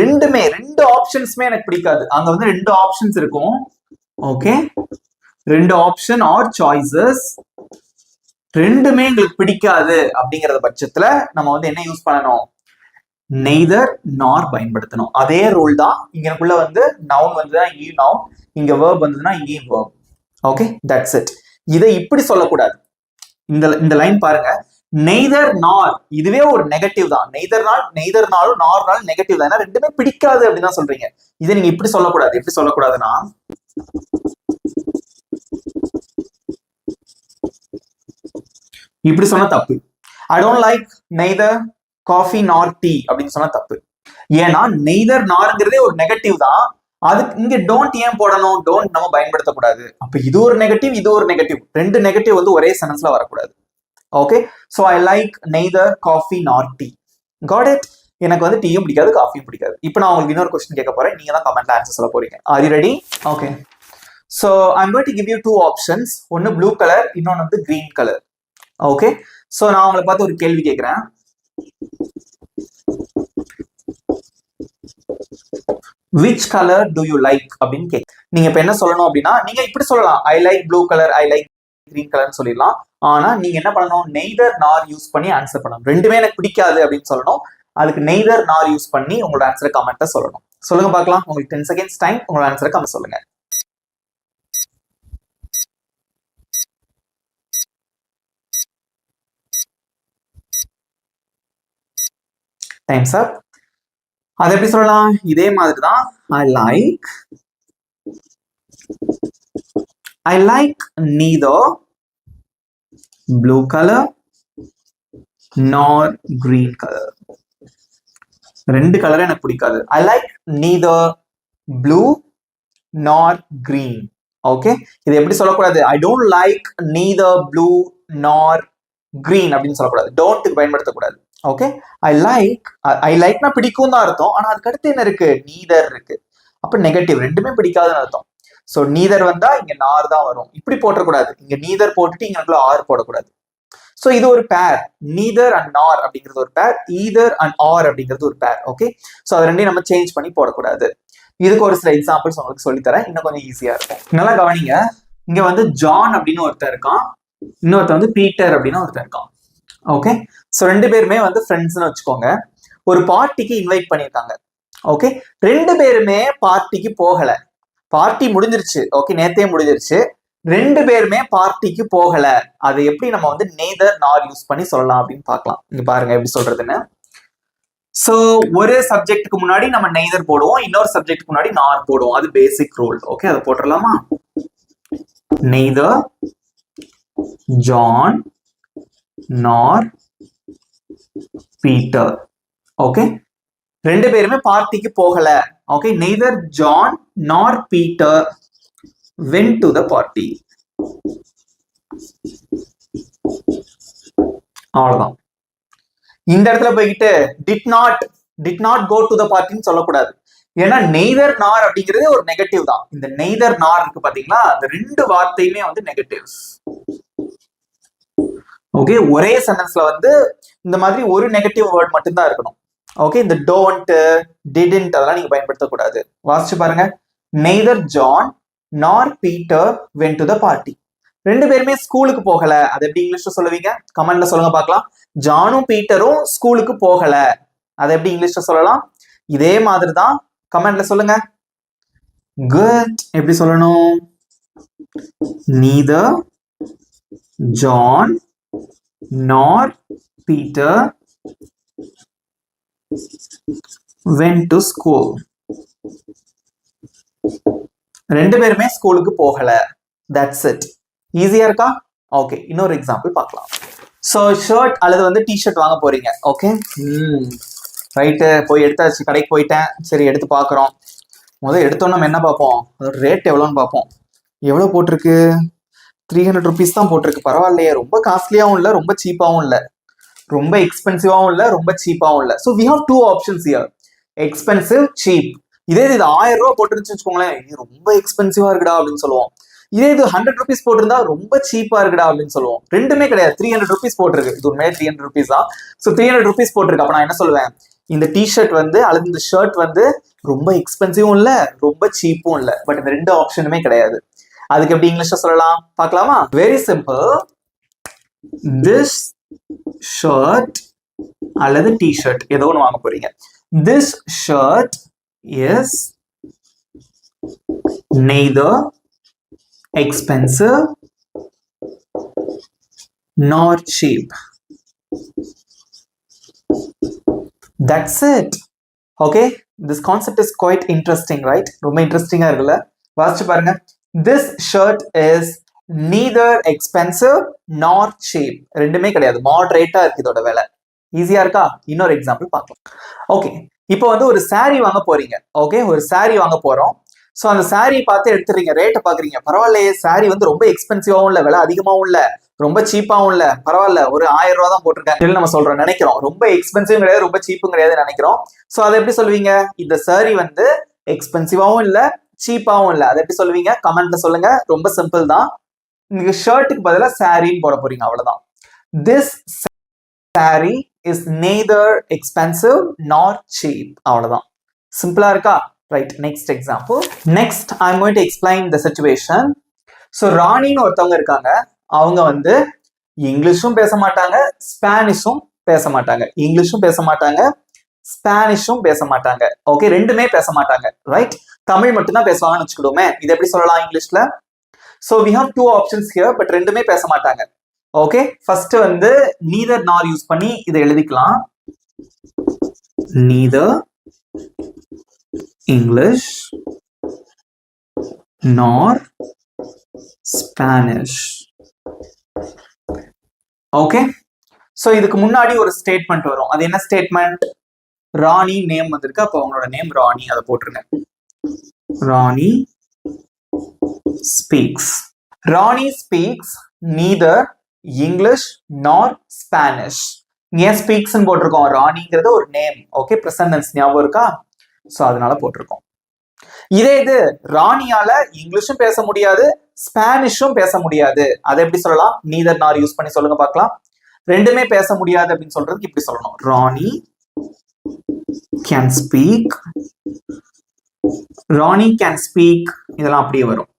ரெண்டுமே, ரெண்டு ஆப்ஷன்ஸ்மே எனக்கு பிடிக்காது. அங்க வந்து ரெண்டு ஆப்ஷன்ஸ் இருக்கும். ஓகே, ரெண்டு ஆப்ஷன் ஆர் சாய்ஸஸ், ரெண்டுமே எங்களுக்கு பிடிக்காது அப்படிங்கறது பட்சத்துல நம்ம வந்து என்ன யூஸ் பண்ணணும், neither nor பயன்படுத்தணும். அதே ரூல் தான் இங்கக்குள்ள வந்து நவுன் வந்துதான் ஈ நவுன், இங்க verb வந்ததுன்னா ஈ verb. Okay, that's it. இதை இப்படி சொல்லக்கூடாது. இந்த லைன் பாருங்க, neither nor இதுவே ஒரு நெகட்டிவ் தான். neither நாலும் nor நெகட்டிவ் தான், ரெண்டுமே பிடிக்காது அப்படின்னு தான் சொல்றீங்க. இதை நீங்க இப்படி சொல்லக்கூடாது. எப்படி சொல்லக்கூடாதுன்னா, இப்படி சொன்னா தப்பு. I don't like neither coffee nor tea அப்படின்னு சொன்னா தப்பு. ஏன்னா neither norங்கிறதே ஒரு நெகட்டிவ் தான். அதுக்கு இங்க டோன்ட் ஏன் போடணும், டோன்ட் நம்ம பயன்படுத்தக்கூடாது. அப்ப இது ஒரு நெகட்டிவ், இது ஒரு நெகட்டிவ், ரெண்டு நெகட்டிவ் வந்து ஒரே சென்டென்ஸ்ல வரக்கூடாது. Okay, so I like neither coffee nor tea. Got it? எனக்கு வந்து டீயும் பிடிக்காது காஃபியும் பிடிக்காது. இப்போ நான் உங்களுக்கு இன்னொரு क्वेश्चन கேட்க போறேன், நீங்க தான் கமெண்ட்ல ஆன்சர் சொல்ல போறீங்க. Are you ready? Okay. So I'm going to give you two options. ஒன்னு ப்ளூ கலர், இன்னொன்னு வந்து கிரீன் கலர். ஓகே, சோ நான் உங்களை பார்த்து ஒரு கேள்வி கேட்கிறேன். which color do you like அப்படின்னு கேட்க. நீங்க இப்ப என்ன சொல்லணும் அப்படின்னா, நீங்க இப்படி சொல்லலாம், I like blue colour, I like green கலர்னு சொல்லிடலாம். ஆனா நீங்க என்ன பண்ணணும், neither nor யூஸ் பண்ணி ஆன்சர் பண்ணணும். ரெண்டுமே எனக்கு பிடிக்காது அப்படின்னு சொல்லணும். அதுக்கு neither nor யூஸ் பண்ணி உங்களோட ஆன்சரை கமெண்ட்ல சொல்லணும். சொல்லுங்க பார்க்கலாம், உங்களுக்கு 10 seconds டைம், உங்களோட ஆன்சரை கமெண்ட் சொல்லுங்க. டைம்ஸ் அப். அது எப்படி சொல்லலாம், இதே மாதிரி தான். I like neither blue color nor green color. ரெண்டு கலர் எனக்கு பிடிக்காது. ஐ லைக் நீதர் ப்ளூ நார் கிரீன். ஓகே, இது எப்படி சொல்லக்கூடாது? I don't like neither blue நார் கிரீன் அப்படின்னு சொல்லக்கூடாது. டோன்ட்டுக்கு பயன்படுத்தக்கூடாது. ஓகே, ஐ லைக்னா பிடிக்கும் தான் அர்த்தம். ஆனா அதுக்கு அடுத்து என்ன இருக்கு? நீதர் இருக்கு. அப்ப நெகட்டிவ், ரெண்டுமே பிடிக்காதுன்னு அர்த்தம். சோ நீதர் வந்தா இங்க நார் தான் வரும். இப்படி போட்டக்கூடாது. இங்க நீதர் போட்டுட்டு இங்க ஆர் போடக்கூடாது. சோ இது ஒரு பேர். நீதர் அண்ட் நார் அப்படிங்கிறது ஒரு பேர், ஈதர் அண்ட் ஆர் அப்படிங்கிறது ஒரு பேர். ஓகே, சோ அது ரெண்டையும் நம்ம சேஞ்ச் பண்ணி போடக்கூடாது. இதுக்கு ஒரு சில எக்ஸாம்பிள்ஸ் உங்களுக்கு சொல்லித்தரேன், இன்னும் கொஞ்சம் ஈஸியா இருக்கும். நல்லா கவனிங்க. இங்க வந்து ஜான் அப்படின்னு ஒருத்தர் இருக்கான், இன்னொருத்தர் வந்து பீட்டர் அப்படின்னு ஒருத்தர் இருக்கான். ஓகே, சோ ரெண்டு பேருமே வந்து ஃப்ரெண்ட்ஸ்னு வச்சுக்கோங்க. ஒரு பார்ட்டிக்கு இன்வைட் பண்ணியிருக்காங்க. ஓகே, ரெண்டு பேருமே பார்ட்டிக்கு போகல. பார்ட்டி முடிஞ்சிருச்சு. ஓகே, நேத்தே முடிஞ்சிருச்சு. ரெண்டு பேருமே பார்ட்டிக்கு போகல. அதை எப்படி நம்ம வந்து நெய்தர் நார் யூஸ் பண்ணி சொல்லலாம் அப்படின்னு பார்க்கலாம். இங்க பாருங்க எப்படி சொல்றதுன்னு. சோ ஒரு சப்ஜெக்ட்டுக்கு முன்னாடி நம்ம நெய்தர் போடுவோம், இன்னொரு சப்ஜெக்ட்டுக்கு முன்னாடி நார் போடுவோம். அது பேசிக் ரூல். ஓகே, அதை போட்டுடலாமா? நெய்தர் ஜான் நார் பீட்டர். ஓகே, ரெண்டு பேருமே பார்ட்டிக்கு போகல. ஓகே, நெய்தர் ஜான் நார் Peter went to the party. அவ்வளவுதான். இந்த இடத்துல போய்கிட்டு did not go to the party ன்னு சொல்லக்கூடாது. ஏன்னா நெய்தர் நார் அப்படிங்கிறது ஒரு நெகட்டிவ் தான். இந்த நெய்தர் நார் இருக்கு பாத்தீங்களா, அந்த ரெண்டு வார்த்தையுமே வந்து நெகட்டிவ்ஸ். ஓகே, ஒரே சென்டென்ஸ்ல வந்து இந்த மாதிரி ஒரு நெகட்டிவ் வேர்ட் மட்டும்தான் இருக்கணும். ஓகே, இந்த டோன்ட், டிடன்ட் அதெல்லாம் நீங்க பயன்படுத்தக்கூடாது. வாசிச்சு பாருங்க. நெய்தர் ஜான் நார் Peter went to the party. ரெண்டு பேருமே ஸ்கூலுக்கு போகல. அது எப்படி இங்கிலீஷ்ல சொல்லுவீங்க? கமெண்ட்ல சொல்லுங்க பார்க்கலாம். ஜானும் பீட்டரும் ஸ்கூலுக்கு போகல. அதை எப்படி இங்கிலீஷ்ல சொல்லலாம்? இதே மாதிரி தான். கமெண்ட்ல சொல்லுங்க. குட். எப்படி சொல்லணும்? neither John nor Peter went to school. ரெண்டு பேருமே ஸ்கூலுக்கு போகல. That's it. ஈஸியா இருக்கா? ஓகே, இன்னொரு எக்ஸாம்பிள் பார்க்கலாம். ஸோ ஷர்ட் அல்லது வந்து டிஷர்ட் வாங்க போறீங்க. ஓகே, ரைட்டு, போய் எடுத்தாச்சு. கடைக்கு போயிட்டேன். சரி, எடுத்து பார்க்குறோம். முதல் எடுத்தோம் நம்ம என்ன பார்ப்போம்? அதோட ரேட் எவ்வளோன்னு பார்ப்போம். எவ்வளோ போட்டிருக்கு? 300 rupees தான் போட்டிருக்கு. பரவாயில்லையே, ரொம்ப காஸ்ட்லியாகவும் இல்லை, ரொம்ப சீப்பாகவும் இல்லை, ரொம்ப எக்ஸ்பென்சிவாகவும் இல்லை, ரொம்ப சீப்பாகவும் இல்லை. So we have two options here, expensive, cheap. இதே இது 1000 ரூபா போட்டுருந்துச்சு வச்சுக்கோங்களேன், இது ரொம்ப எக்ஸ்பென்சிவா இருக்குடா அப்படின்னு சொல்லுவோம். இதே இது 100 rupees போட்டிருந்தா ரொம்ப சீப்பா இருக்குடா அப்படின்னு சொல்லுவோம். ரெண்டுமே கிடையாது. 300 rupees போட்டிருக்கு. இது உண்மையே 300 rupees தான். ஸோ 300 rupees போட்டிருக்கு. அப்ப நான் என்ன சொல்லுவேன்? இந்த டிஷர்ட் வந்து அல்லது இந்த ஷர்ட் வந்து ரொம்ப எக்ஸ்பென்சிவும் இல்லை, ரொம்ப சீப்பும் இல்லை. பட் இந்த ரெண்டு ஆப்ஷனுமே கிடையாது. அதுக்கு எப்படி இங்கிலீஷ்ல சொல்லலாம் பார்க்கலாமா? Very simple. திஸ் ஷர்ட் அல்லது டிஷர்ட் ஏதோ ஒன்று வாங்க போறீங்க. This shirt is neither expensive nor cheap. That's it. Okay, this concept is quite interesting, right? ரொம்ப இன்ட்ரெஸ்டிங்கா இருக்குல்ல? வாசிச்சு பாருங்க. This shirt is neither expensive nor cheap. ரெண்டுமே கிடையாது, மாடரேட்டா இருக்கு இதோட விலை. ஈஸியா இருக்கா? இன்னொரு எக்ஸாம்பிள் பார்க்கலாம். ஓகே, இப்போ வந்து ஒரு சாரி வாங்க போறீங்க. ஓகே, ஒரு சாரி வாங்க போறோம். ஸோ அந்த சாரி பார்த்து எடுத்துறீங்க, ரேட்டை பாக்குறீங்க. பரவாயில்லையே, சாரி வந்து ரொம்ப எக்ஸ்பென்சிவாகவும் இல்லை, விலை அதிகமாகவும் இல்லை, ரொம்ப சீப்பாகவும் இல்லை, பரவாயில்ல, ஒரு 1000 ரூபா தான் போட்டிருக்கேன் நம்ம சொல்றோம், நினைக்கிறோம். ரொம்ப எக்ஸ்பென்சிவ் கிடையாது, ரொம்ப சீப்பும் கிடையாது நினைக்கிறோம். ஸோ அதை எப்படி சொல்லுவீங்க? இந்த சாரி வந்து எக்ஸ்பென்சிவாகவும் இல்லை, சீப்பாகவும் இல்லை. அதை எப்படி சொல்லுவீங்க? கமெண்ட்ல சொல்லுங்க. ரொம்ப சிம்பிள் தான். நீங்க ஷர்ட்டுக்கு பதிலாக சாரின்னு போட போறீங்க, அவ்வளவுதான். This saree is neither expensive nor cheap. அவ்வளவுதான். சிம்பிளா இருக்கா? Right, next example. Next I'm going to explain the situation. So ராணின்னு ஒருத்தவங்க இருக்காங்க. அவங்க வந்து இங்கிலீஷும் பேச மாட்டாங்க, ஸ்பானிஷும் பேச மாட்டாங்க. இங்கிலீஷும் பேச மாட்டாங்க, ஸ்பானிஷும் பேச மாட்டாங்க. ஓகே, ரெண்டுமே பேச மாட்டாங்க. ரைட், தமிழ் மட்டும் தான் பேசுவாங்கன்னு வச்சுக்கிடுவோமே. இது எப்படி சொல்லலாம் இங்கிலீஷ்ல? So we have two options here, but ரெண்டுமே பேச மாட்டாங்க. ஓகே, ஃபர்ஸ்ட் வந்து neither nor யூஸ் பண்ணி இதை எழுதிக்கலாம். neither English nor Spanish. Okay, so இதுக்கு முன்னாடி ஒரு ஸ்டேட்மெண்ட் வரும். அது என்ன ஸ்டேட்மெண்ட்? ராணி நேம் வந்திருக்கு, அப்போ அவங்களோட நேம் ராணி, அதை போட்டுருங்க. ராணி ஸ்பீக்ஸ். ராணி speaks neither English nor Spanish. ஏன் ஸ்பீக்ஸ் போட்டிருக்கோம்? ராணிங்கிறது ஒரு நேம், ஓகே, பிரசன்ட் டென்ஸ் ஞாபகம் இருக்கா? சோ அதனால போட்டிருக்கோம். இதே இது ராணியால இங்கிலீஷும் பேச முடியாது, ஸ்பானிஷும் பேச முடியாது. அதை எப்படி சொல்லலாம்? நீதர் நார் யூஸ் பண்ணி சொல்லுங்க பார்க்கலாம். ரெண்டுமே பேச முடியாது அப்படின்னு சொல்றதுக்கு இப்படி சொல்லணும். Rani can speak, Rani can speak, இதெல்லாம் அப்படியே வரும்.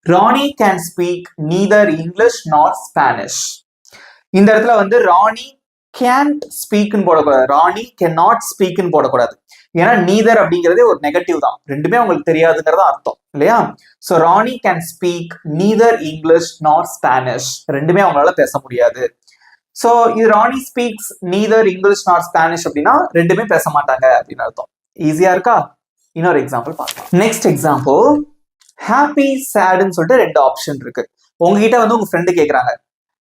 Rani can speak neither English nor Spanish. இந்த இடத்துல வந்து ராணி கேன்ட் ஸ்பீக்னு போடக்கூடாது, ராணி கேன் நாட் ஸ்பீக்னு போடக்கூடாது. ஏன்னா நீதர் அப்படிங்கிறதே ஒரு நெகட்டிவ் தான், ரெண்டுமே உங்களுக்கு தெரியாதுங்கிறத அர்த்தம் இல்லையா? So Rani can speak neither English nor Spanish, ரெண்டுமே அவங்களால பேச முடியாது. சோ இது ராணி speaks neither English nor Spanish அப்படின்னா ரெண்டுமே பேச மாட்டாங்க அப்படின்னு அர்த்தம். ஈஸியா இருக்கா? இன்னொரு எக்ஸாம்பிள் பார்க்கலாம். நெக்ஸ்ட் எக்ஸாம்பிள், ஹாப்பி சேடுன்னு சொல்லிட்டு ரெண்டு ஆப்ஷன் இருக்கு. உங்ககிட்ட வந்து உங்க ஃப்ரெண்டு கேக்குறாங்க,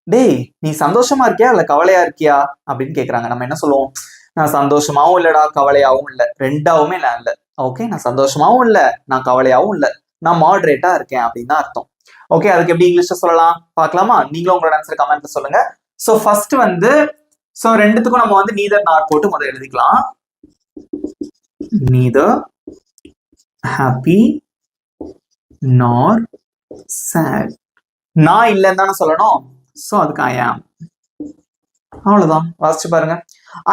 டேய் நீ சந்தோஷமா இருக்கியா இல்ல கவலையா இருக்கியா அப்படின்னு கேக்குறாங்க. நம்ம என்ன சொல்லுவோம்? நான் சந்தோஷமாவும் இல்லடா கவலையாவும் இல்ல, ரெண்டாவுமே நான் இல்ல. ஓகே, நான் சந்தோஷமாவும் இல்ல நான் கவலையாவும் இல்ல, நான் மாடரேட்டா இருக்கேன் அப்படின்னு தான் அர்த்தம். ஓகே, அதுக்கு எப்படி இங்கிலீஷ்ல சொல்லலாம் பார்க்கலாமா? நீங்களும் உங்களோட ஆன்சர் கமெண்ட்ல சொல்லுங்க. சோ ஃபர்ஸ்ட் வந்து சோ ரெண்டுத்துக்கும் நம்ம வந்து நீதர் நார் போட்டு முதல்ல எழுதிக்கலாம். நீதர் ஹாப்பி நார் சேட். நான் இல்லைன்னு தானே சொல்லணும். சோ அதுக்கு ஐ ஆம், அவ்வளவுதான். வாசிச்சு பாருங்க.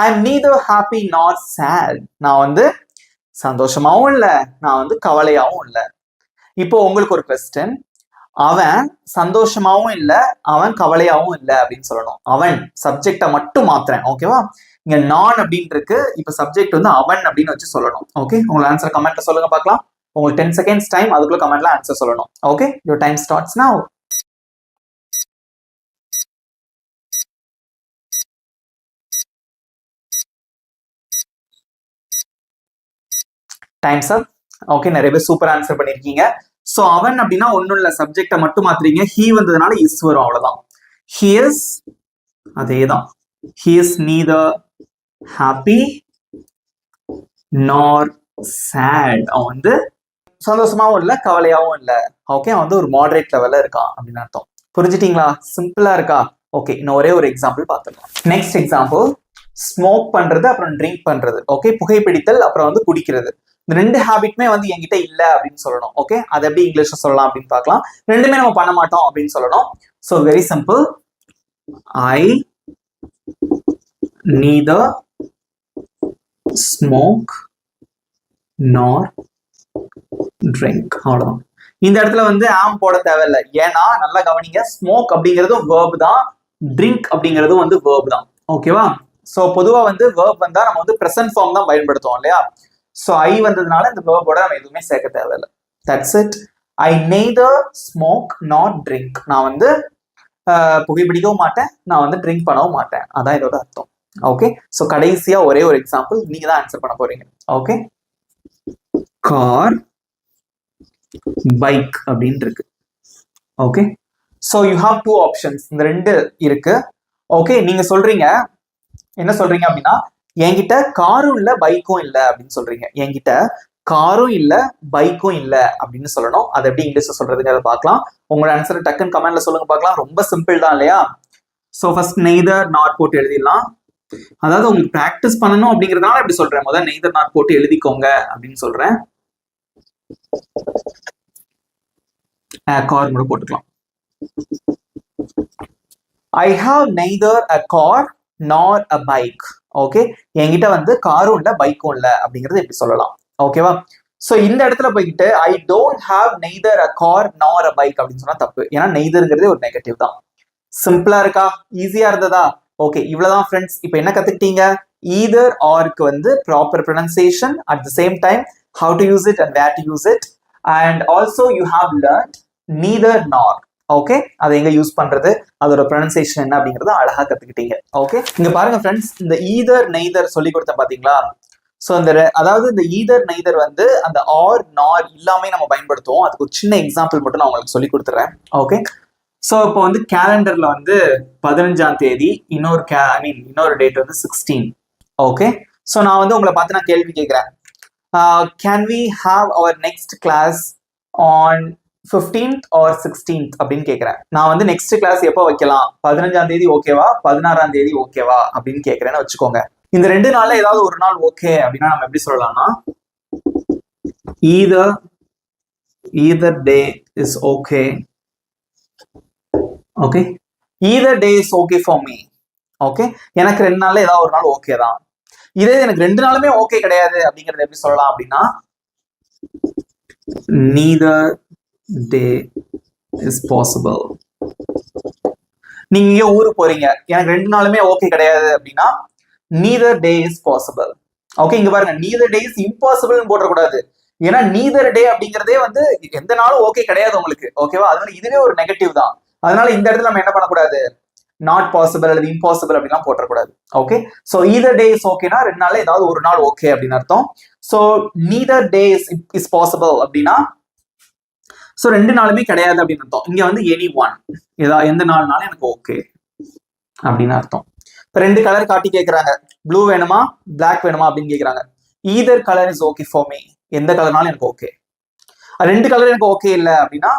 ஐ எம் நீதர் ஹாப்பி நார் சேட். நான் வந்து சந்தோஷமாவும் இல்ல நான் வந்து கவலையாவும் இல்ல. இப்போ உங்களுக்கு ஒரு கொஸ்டின், அவன் சந்தோஷமாவும் இல்ல அவன் கவலையாவும் இல்ல அப்படின்னு சொல்லணும். அவன் சப்ஜெக்டை மட்டும் மாத்துறேன், ஓகேவா? இங்க நான் அப்படின்னு இருக்கு, இப்ப சப்ஜெக்ட் வந்து அவன் அப்படின்னு வச்சு சொல்லணும். ஓகே, உங்க ஆன்சர் கமெண்ட்ல சொல்லுங்க பார்க்கலாம். உங்களுக்கு 10 செகண்ட்ஸ் டைம், அதுக்குள்ள கமெண்ட்ல ஆன்சர் சொல்லணும். ஓகே, யுவர் டைம் ஸ்டார்ட்ஸ் நவ. Times up. ஓகே, நிறைய பேர் சூப்பர் ஆன்சர் பண்ணிருக்கீங்க. சோ அவன் அப்படின்னா ஒண்ணும் இல்ல, சப்ஜெக்டை மட்டும் மாத்துறீங்க. ஹீ வந்ததுனால இஸ் வரும், அவ்வளவுதான். ஹி இஸ், அதேதான். ஹி இஸ் நீதர் ஹாப்பி நார் சேட். அவன் வந்து சந்தோஷமாவும் இல்ல கவலையாவும் இல்ல. ஓகே, அவன் வந்து ஒரு மாடரேட் லெவல்ல இருக்கான் அப்படின்னு அர்த்தம். புரிஞ்சுட்டீங்களா? சிம்பிளா இருக்கா? ஓகே, இன்னும் ஒரே ஒரு எக்ஸாம்பிள் பார்த்துக்கலாம். நெக்ஸ்ட் எக்ஸாம்பிள், ஸ்மோக் பண்றது அப்புறம் ட்ரிங்க் பண்றது. ஓகே, புகைப்பிடித்தல் அப்புறம் வந்து குடிக்கிறது. இந்த ரெண்டு ஹேபிட்மே வந்து என்கிட்ட இல்ல அப்படின்னு சொல்லணும். ஓகே, அதை எப்படி இங்கிலீஷ்ல சொல்லலாம் அப்படின்னு பார்க்கலாம். ரெண்டுமே நம்ம பண்ண மாட்டோம் அப்படின்னு சொல்லணும். சோ வெரி சிம்பிள், ஐ neither smoke nor drink. அவ்வளவுதான். இந்த இடத்துல வந்து ஆம் போட தேவையில்லை. ஏன்னா நல்லா கவனிங்க, ஸ்மோக் அப்படிங்கிறதும் வேர்ப் தான், ட்ரிங்க் அப்படிங்கிறதும் வந்து வேர்ப் தான். ஓகேவா? சோ பொதுவா வந்து வேர்ப் வந்தா நம்ம வந்து பிரசன்ட் ஃபார்ம் தான் பயன்படுத்துவோம் இல்லையா? சோ ஐ வந்ததுனால இந்த வேர்போட நம்ம எதுவுமே சேர்க்க தேவையில்லை. That's it. I neither smoke nor drink. நான் வந்து புகைப்பிடிக்கவும் மாட்டேன், நான் வந்து ட்ரிங்க் பண்ணவும் மாட்டேன். அதான் இதோட அர்த்தம். ஓகே, சோ கடைசியா ஒரே ஒரு எக்ஸாம்பிள் நீங்க தான் ஆன்சர் பண்ண போறீங்க. ஓகே, கார் பைக் அப்படின்னு இருக்கு. Okay, so you have two options. இந்த ரெண்டு இருக்கு. ஓகே, நீங்க சொல்றீங்க, என்ன சொல்றீங்க அப்படின்னா, என்கிட்ட காரும் இல்ல பைக்கும் இல்ல அப்படின்னு சொல்றீங்க. என்கிட்ட காரும் இல்ல பைக்கும் இல்ல அப்படின்னு சொல்லணும். அதை எப்படி இங்கிலீஷ்ல சொல்றதுங்க அதை பார்க்கலாம். உங்களோட ஆன்சர் டக்குன்னு கமெண்ட்ல சொல்லுங்க பார்க்கலாம். ரொம்ப சிம்பிள் தான் இல்லையா? சோ ஃபர்ஸ்ட் நெய்தர் நாட் போட்டு எழுதிடலாம். அதாவது உங்களுக்கு பிராக்டிஸ் பண்ணணும் அப்படிங்கறதுனால எப்படி சொல்றேன், முதல்ல நெய்தர் நாட் போட்டு எழுதிக்கோங்க அப்படின்னு சொல்றேன். கார் கூட போட்டுக்கலாம். I have neither a car நார் அ பைக். ஓகே, என்கிட்ட வந்து காரும் இல்ல பைக்கும் இல்ல அப்படிங்கறது எப்படி சொல்லலாம்? ஓகேவா? சோ இந்த இடத்துல போய்கிட்டு I don't have neither a car நார் அ பைக் அப்படின்னு சொன்னா தப்பு. ஏன்னா நெய்தர்ங்கிறது ஒரு நெகட்டிவ் தான். சிம்பிளா இருக்கா? ஈஸியா இருந்ததா? ஓகே, இவ்வளவுதான் ஃப்ரெண்ட்ஸ். இப்போ என்ன கத்துக்கிட்டீங்க? ஈதர் ஆர்க்கு வந்து proper pronunciation, at the same time how to use it and where to use it, and also you have learned neither nor. Okay, அதை எங்க யூஸ் பண்றது, அதோட ப்ரொனன்சியேஷன் என்ன அப்படிங்கறத அழகா கத்துக்கிட்டீங்க. ஓகே, இங்க பாருங்க ஃப்ரெண்ட்ஸ், இந்த ஈதர் நெய்தர் சொல்லி கொடுத்த பாத்தீங்களா? சோ இந்த அதாவது இந்த ஈதர் நெய்தர் வந்து அந்த ஆர் நார் இல்லாம நம்ம பயன்படுத்துவோம். அதுக்கு ஒரு சின்ன எக்ஸாம்பிள் மட்டும் நான் உங்களுக்கு சொல்லி கொடுத்துறேன். ஓகே, சோ இப்போ வந்து கேலண்டர்ல வந்து 15ஆம் தேதி, இன்னொரு டேட் வந்து 16. ஓகே, ஸோ நான் வந்து உங்களை பார்த்து நான் கேள்வி கேட்குறேன். Can we have our next class on 15th or 16th அப்படின்னு கேட்குறேன். நான் வந்து நெக்ஸ்ட் கிளாஸ் எப்போ வைக்கலாம், 15ஆம் தேதி ஓகேவா, 16ஆம் தேதி ஓகேவா அப்படின்னு கேட்குறேன்னு வச்சுக்கோங்க. இந்த 2 நாள்ல ஏதாவது ஒரு நாள் ஓகே அப்படின்னா நம்ம எப்படி சொல்லலாம்னா either day is okay. Okay, either day is okay for me. Okay, எனக்கு 2 நாள்ல ஏதாவது ஒரு நாள் ஓகே தான். இதே எனக்கு 2 நாளுமே ஓகே கிடையாது அப்படிங்கறது எப்படி சொல்லலாம் அப்படின்னா neither day is possible. நீங்க ஊருக்கு போறீங்க, எனக்கு 2 நாளுமே ஓகே கிடையாது அப்படின்னா neither day is possible. Okay, இங்க பாருங்க, neither day is impossible போடக்கூடாது. ஏன்னா neither day அப்படிங்கறதே வந்து எந்த நாளும் ஓகே கிடையாது உங்களுக்கு. ஓகேவா, அதனால இதுவே ஒரு நெகட்டிவ் தான். அதனால இந்த இடத்துல நம்ம என்ன பண்ணக்கூடாது, நாட் பாசிபிள் அல்லது இம்பாசிபிள் அப்படிலாம் போட்டக்கூடாது. Okay, so either day is ஓகேனா 2 நாள்ல ஏதாவது ஒரு நாள் ஓகே அப்படின்னு அர்த்தம். So neither day is possible அப்படின்னா ஸோ 2 நாளுமே கிடையாது அப்படின்னு அர்த்தம். இங்க வந்து எனி ஒன், எந்த நாள்னாலும் எனக்கு ஓகே அப்படின்னு அர்த்தம். இப்போ 2 கலர் காட்டி கேட்கறாங்க, ப்ளூ வேணுமா பிளாக் வேணுமா அப்படின்னு கேட்கறாங்க. either color is okay for me, எந்த கலர்னாலும் எனக்கு ஓகே. 2 கலர் எனக்கு ஓகே இல்லை அப்படின்னா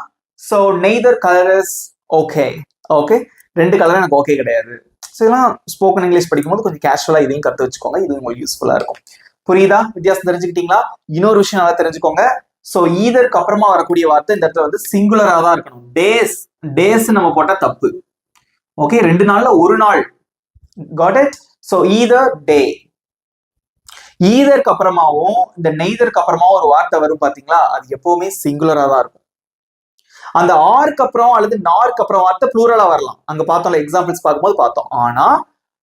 so neither color is okay. Okay, 2 colour எனக்கு ஓகே கிடையாது. ஸோ இதெல்லாம் ஸ்போக்கன் இங்கிலீஷ் படிக்கும்போது கொஞ்சம் கேஷுவலா இதையும் கற்று வச்சுக்கோங்க, இது உங்களுக்கு யூஸ்ஃபுல்லா இருக்கும். புரியுதா, வித்தியாசம் தெரிஞ்சுக்கிட்டீங்களா? இன்னொரு விஷயம் நல்லா தெரிஞ்சுக்கோங்க. ஸோ ஈதருக்கு அப்புறமா வரக்கூடிய வார்த்தை இந்த இடத்துல வந்து சிங்குலரா தான் இருக்கணும். டேஸ் நம்ம போட்டா தப்பு. ஓகே, 2 நாள்ல ஒரு நாள். Got it? So either day. ஈதருக்கு அப்புறமாவும் இந்த நெய்தருக்கு அப்புறமாவும் ஒரு வார்த்தை வரும் பாத்தீங்களா, அது எப்பவுமே சிங்குலரா தான் இருக்கும். அந்த ஆருக்கு அப்புறம் அல்லது நார்க்கு அப்புறம் வார்த்தை ப்ளூரலா வரலாம். அங்க பார்த்தோம்ல, எக்ஸாம்பிள்ஸ் பார்க்கும்போது பார்த்தோம். ஆனா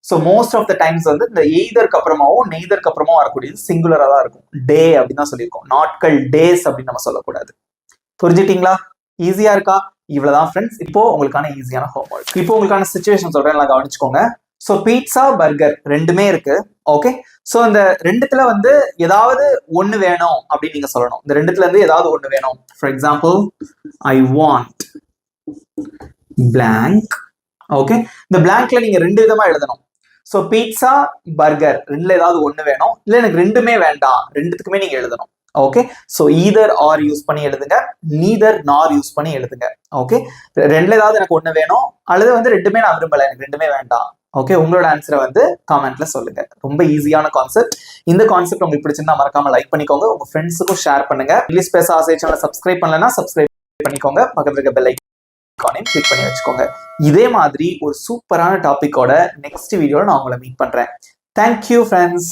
so most of the times வந்து இந்த எய்தருக்கு அப்புறமாவும் நெய்தருக்கு அப்புறமாவும் வரக்கூடியது சிங்குலரா தான் இருக்கும். டே அப்படின்னு தான் சொல்லியிருக்கோம், நாட்கள் டேஸ் அப்படின்னு நம்ம சொல்லக்கூடாது. புரிஞ்சுட்டீங்களா? ஈஸியா இருக்கா? இவ்வளவுதான் ஃப்ரெண்ட்ஸ். இப்போ உங்களுக்கான ஈஸியான ஹோம்வொர்க். இப்போ உங்களுக்கான சிச்சுவேஷன் சொல்றேன், நல்லா கவனிச்சுக்கோங்க. ஸோ பீட்சா பர்கர் ரெண்டுமே இருக்கு. ஓகே, ஸோ இந்த 2த்துல வந்து ஏதாவது ஒண்ணு வேணும் அப்படின்னு நீங்க சொல்லணும். இந்த 2த்துல இருந்து ஏதாவது ஒண்ணு வேணும். For example, I want blank. Okay, இந்த பிளாங்க்ல நீங்க 2 விதமா எழுதணும். ஸோ பீட்சா பர்கர் 2ல ஏதாவது ஒண்ணு வேணும், இல்ல எனக்கு 2மே வேண்டாம், 2த்துக்குமே நீங்க எழுதணும். Okay, so either or use பண்ணி எழுதுங்க, நீதர் நார் யூஸ் பண்ணி எழுதுங்க. ஓகே, 2ல ஏதாவது எனக்கு ஒண்ணு வேணும், அல்லது வந்து 2மே நான் விரும்பல, எனக்கு 2மே வேண்டாம். ஓகே, உங்களோட ஆன்சரை வந்து காமெண்ட்ல சொல்லுங்க. ரொம்ப ஈஸியான கான்செப்ட். இந்த கான்செப்ட் உங்களுக்கு பிடிச்சிருந்தா மறக்காம லைக் பண்ணிக்கோங்க, உங்க ஃப்ரெண்ட்ஸுக்கும் ஷேர் பண்ணுங்க. இங்கிலீஷ் பேச ஆசை சேனலை சப்ஸ்கிரைப் பண்ணலன்னா சப்ஸ்கிரைப் பண்ணிக்கோங்க, பக்கத்துல இருக்க பெல் ஐகானையும் கிளிக் பண்ணி வச்சுக்கோங்க. இதே மாதிரி ஒரு சூப்பரான டாபிக்கோட நெக்ஸ்ட் வீடியோல நான் உங்களை மீட் பண்றேன். Thank you friends.